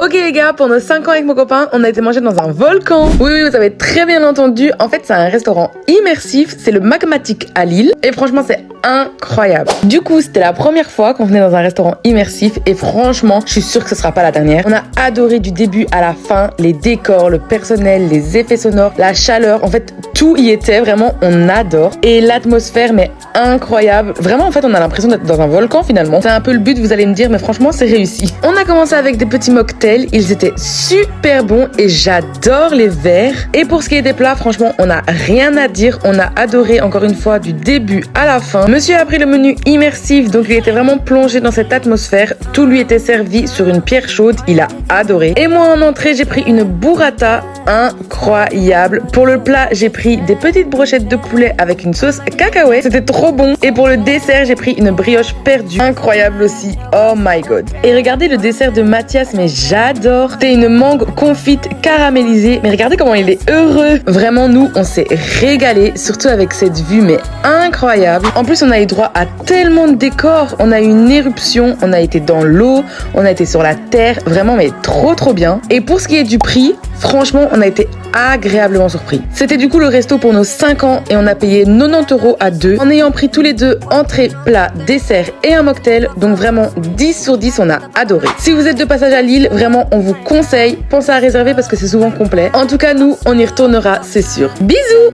Ok les gars, pendant 5 ans avec mon copain, on a été manger dans un volcan. Oui, vous avez très bien entendu. En fait, c'est un restaurant immersif. C'est le Magmatic à Lille. Et franchement, c'est incroyable. Du coup, c'était la première fois qu'on venait dans un restaurant immersif. Et franchement, je suis sûre que ce sera pas la dernière. On a adoré du début à la fin. Les décors, le personnel, les effets sonores, la chaleur. En fait, tout y était. Vraiment, on adore. Et l'atmosphère, mais incroyable. Vraiment, en fait, on a l'impression d'être dans un volcan finalement. C'est un peu le but, vous allez me dire, mais franchement, c'est réussi. On a commencé avec des petits mocktails. Ils étaient super bons et j'adore les verres. Et pour ce qui est des plats, franchement, on n'a rien à dire. On a adoré encore une fois du début à la fin. Monsieur a pris le menu immersif, donc il était vraiment plongé dans cette atmosphère. Tout lui était servi sur une pierre chaude. Il a adoré. Et moi, en entrée, j'ai pris une burrata incroyable. Pour le plat, j'ai pris des petites brochettes de poulet avec une sauce cacahuète. C'était trop bon. Et pour le dessert, j'ai pris une brioche perdue. Incroyable aussi. Oh my god. Et regardez le dessert de Mathias, mais j'adore. C'était une mangue confite caramélisée. Mais regardez comment il est heureux. Vraiment, nous, on s'est régalé. Surtout avec cette vue, mais incroyable. En plus, on a eu droit à tellement de décors. On a eu une éruption. On a été dans l'eau. On a été sur la terre. Vraiment, mais trop bien. Et pour ce qui est du prix, franchement, on a été agréablement surpris. C'était du coup le resto pour nos 5 ans et on a payé 90 € à deux en ayant pris tous les deux entrée, plat, dessert et un mocktail. Donc vraiment 10 sur 10, on a adoré. Si vous êtes de passage à Lille, vraiment on vous conseille, pensez à réserver parce que c'est souvent complet. En tout cas, nous, on y retournera, c'est sûr. Bisous!